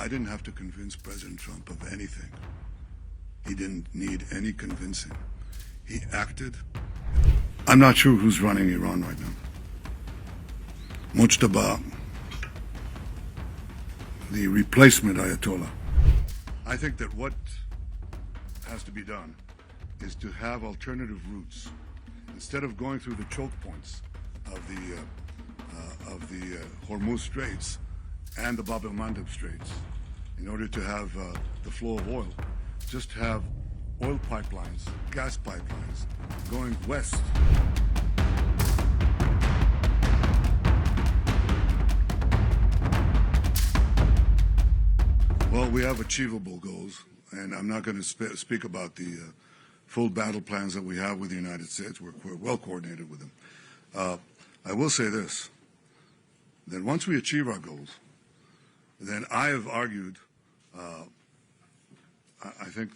I didn't have to convince President Trump of anything. He didn't need any convincing. He acted. I'm not sure who's running Iran right now. Mojtaba, the replacement Ayatollah. I think that what has to be done is to have alternative routes. Instead of going through the choke points of the Hormuz Straits and the el-Mandeb Straits, in order to have the flow of oil, just have oil pipelines, gas pipelines going west. Well, we have achievable goals, and I'm not going to speak about the full battle plans that we have with the United States. We're well coordinated with them. I will say this, that once we achieve our goals, then I have argued, I think,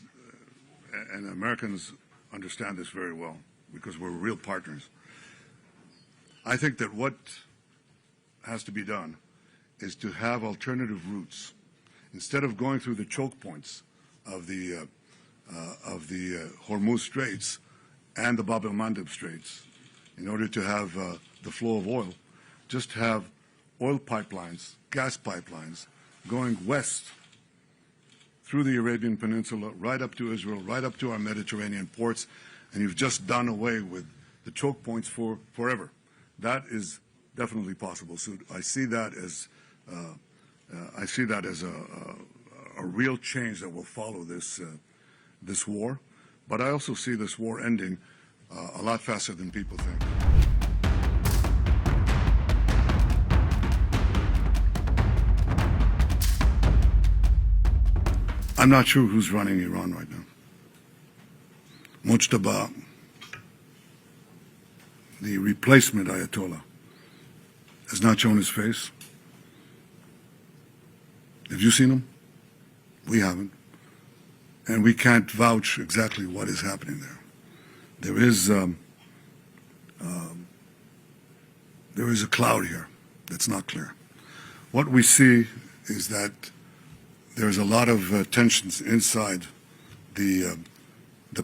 and Americans understand this very well because we're real partners. I think that what has to be done is to have alternative routes. Instead of going through the choke points of the Hormuz Straits and the el-Mandeb Straits, in order to have the flow of oil, just have oil pipelines, gas pipelines going west through the Arabian Peninsula, right up to Israel, right up to our Mediterranean ports, and you've just done away with the choke points for forever. That is definitely possible. So I see that as a real change that will follow this war. But I also see this war ending a lot faster than people think. I'm not sure who's running Iran right now. Mojtaba, the replacement Ayatollah, has not shown his face. Have you seen him? We haven't. And we can't vouch exactly what is happening there. There is a cloud here that's not clear. What we see is that there's a lot of tensions inside the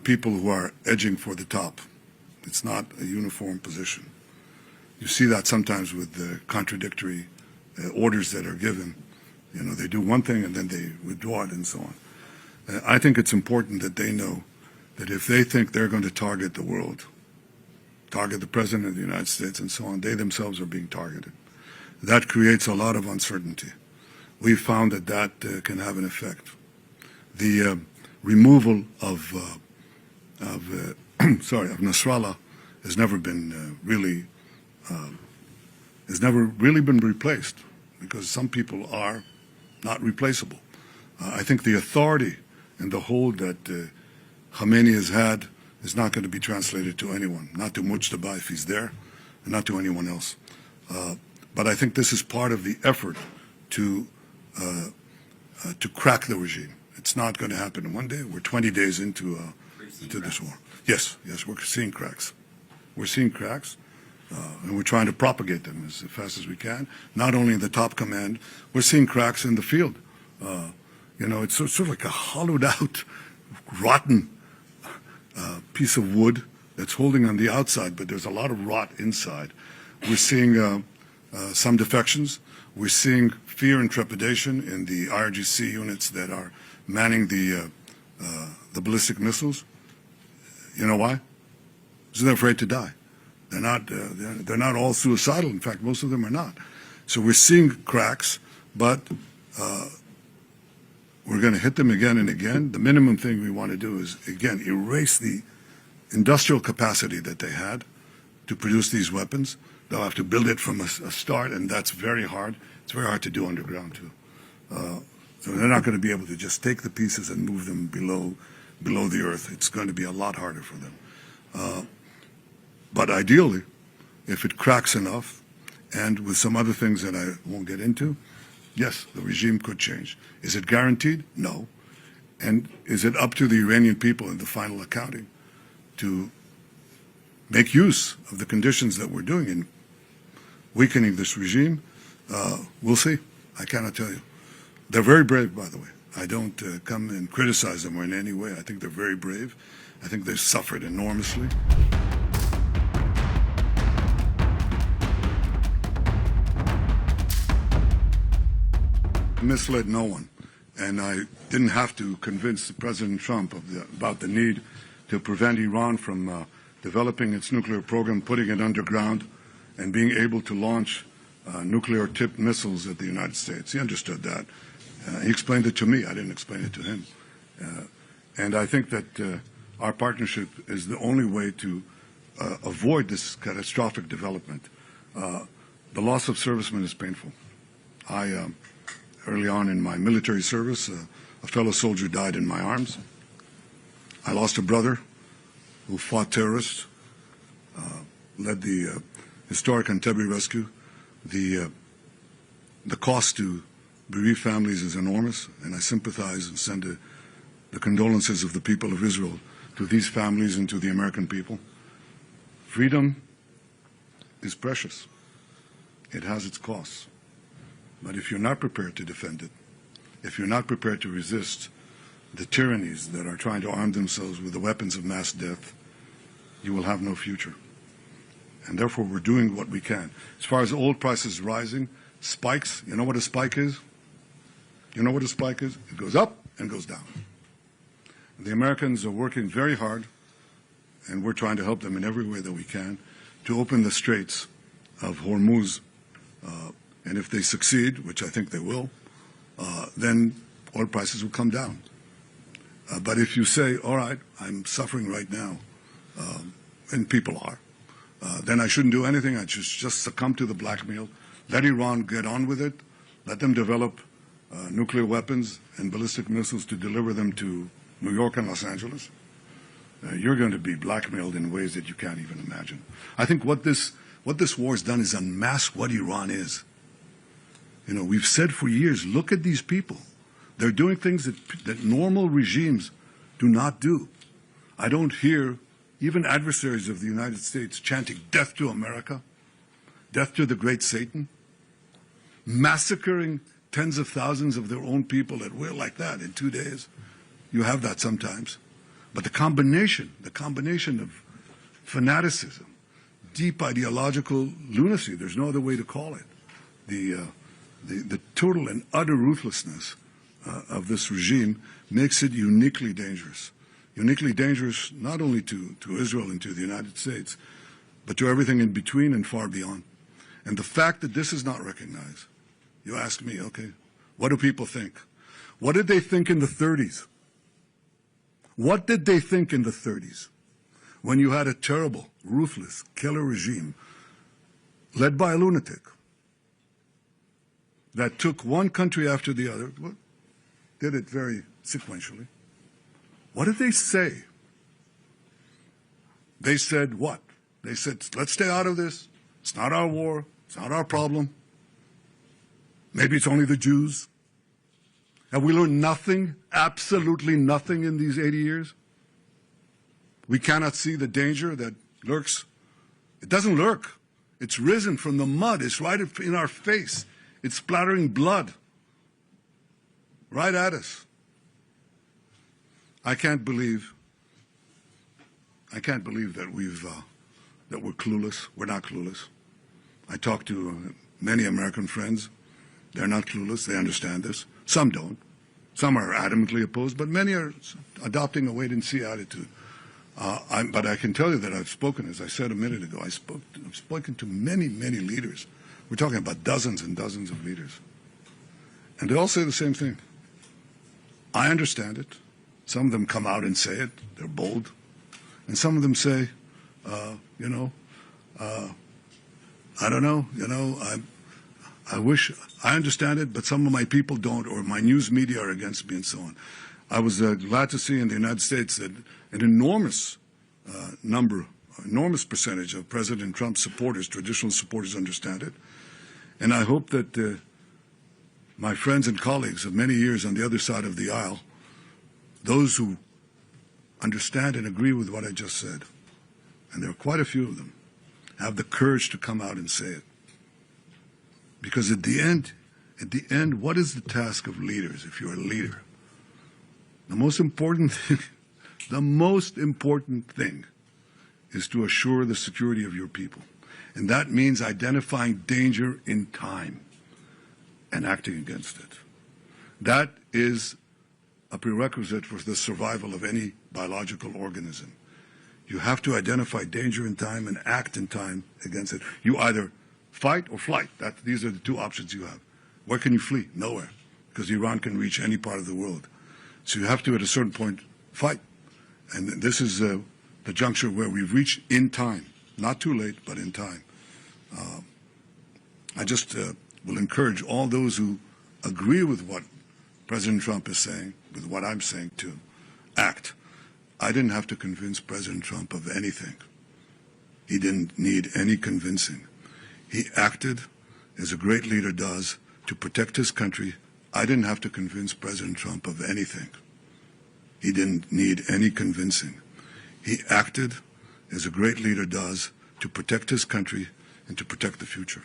people who are edging for the top. It's not a uniform position. You see that sometimes with the contradictory orders that are given. You know, they do one thing and then they withdraw it and so on. I think it's important that they know that if they think they're going to target the world, target the President of the United States and so on, they themselves are being targeted. That creates a lot of uncertainty. We've found that that can have an effect. The removal of Nasrallah has never been really been replaced, because some people are not replaceable. I think the authority and the hold that Khamenei has had is not going to be translated to anyone, not to Mojtaba if he's there, and not to anyone else. But I think this is part of the effort to crack the regime. It's not going to happen in one day. We're 20 days into this war. Yes, we're seeing cracks. We're seeing cracks, and we're trying to propagate them as fast as we can. Not only in the top command, we're seeing cracks in the field. You know, it's sort of like a hollowed-out, rotten piece of wood that's holding on the outside, but there's a lot of rot inside. We're seeing some defections. We're seeing fear and trepidation in the IRGC units that are manning the ballistic missiles. You know why? Because they're afraid to die. They're not all suicidal. In fact, most of them are not. So we're seeing cracks, but we're going to hit them again and again. The minimum thing we want to do is, again, erase the industrial capacity that they had to produce these weapons. They'll have to build it from a start, and that's very hard. It's very hard to do underground, too. So they're not going to be able to just take the pieces and move them below the earth. It's going to be a lot harder for them. But ideally, if it cracks enough, and with some other things that I won't get into, yes, the regime could change. Is it guaranteed? No. And is it up to the Iranian people in the final accounting to make use of the conditions that we're doing in weakening this regime? We'll see. I cannot tell you. They're very brave, by the way. I don't come and criticize them in any way. I think they're very brave. I think they've suffered enormously. Misled no one. And I didn't have to convince President Trump about the need to prevent Iran from developing its nuclear program, putting it underground, and being able to launch nuclear-tipped missiles at the United States. He understood that. He explained it to me. I didn't explain it to him. And I think that our partnership is the only way to avoid this catastrophic development. The loss of servicemen is painful. Early on in my military service, a fellow soldier died in my arms. I lost a brother who fought terrorists, led the historic Entebbe rescue. The cost to bereaved families is enormous, and I sympathize and send the condolences of the people of Israel to these families and to the American people. Freedom is precious. It has its costs. But if you're not prepared to defend it, if you're not prepared to resist the tyrannies that are trying to arm themselves with the weapons of mass death, you will have no future. And therefore, we're doing what we can. As far as oil prices rising, spikes, you know what a spike is? You know what a spike is? It goes up and goes down. The Americans are working very hard, and we're trying to help them in every way that we can, to open the straits of Hormuz. And if they succeed, which I think they will, then oil prices will come down. But if you say, all right, I'm suffering right now, and people are, then I shouldn't do anything. I should just succumb to the blackmail, let Iran get on with it, let them develop nuclear weapons and ballistic missiles to deliver them to New York and Los Angeles. You're going to be blackmailed in ways that you can't even imagine. I think what this war has done is unmask what Iran is. You know, we've said for years, look at these people. They're doing things that normal regimes do not do. I don't hear even adversaries of the United States chanting death to America, death to the great Satan, massacring tens of thousands of their own people at will like that in 2 days. You have that sometimes. But the combination of fanaticism, deep ideological lunacy, there's no other way to call it, the total and utter ruthlessness of this regime makes it uniquely dangerous. Uniquely dangerous not only to Israel and to the United States, but to everything in between and far beyond. And the fact that this is not recognized, you ask me, okay, what do people think? What did they think in the 30s? What did they think in the 30s when you had a terrible, ruthless, killer regime led by a lunatic that took one country after the other, did it very sequentially? What did they say? They said what? They said, let's stay out of this. It's not our war. It's not our problem. Maybe it's only the Jews. Have we learned nothing, absolutely nothing in these 80 years? We cannot see the danger that lurks. It doesn't lurk. It's risen from the mud. It's right in our face. It's splattering blood right at us. I can't believe that we're clueless. We're not clueless. I talk to many American friends. They're not clueless. They understand this. Some don't. Some are adamantly opposed, but many are adopting a wait-and-see attitude. But I can tell you that I've spoken, as I said a minute ago, I've spoken to many, many leaders. We're talking about dozens and dozens of leaders. And they all say the same thing. I understand it. Some of them come out and say it. They're bold. And some of them say, I don't know, I wish, I understand it, but some of my people don't, or my news media are against me and so on. I was glad to see in the United States that an enormous enormous percentage of President Trump's supporters, traditional supporters, understand it. And I hope that my friends and colleagues of many years on the other side of the aisle, those who understand and agree with what I just said, and there are quite a few of them, have the courage to come out and say it. Because at the end, At the end, what is the task of leaders if you're a leader? The most important thing, is to assure the security of your people. And that means identifying danger in time and acting against it. That is a prerequisite for the survival of any biological organism. You have to identify danger in time and act in time against it. You either fight or flight. These are the two options you have. Where can you flee? Nowhere, because Iran can reach any part of the world. So you have to, at a certain point, fight. And this is the juncture where we've reached in time. Not too late, but in time. I just will encourage all those who agree with what President Trump is saying, with what I'm saying, to act. I didn't have to convince President Trump of anything. He didn't need any convincing. He acted as a great leader does to protect his country. I didn't have to convince President Trump of anything. He didn't need any convincing. He acted as a great leader does to protect his country and to protect the future.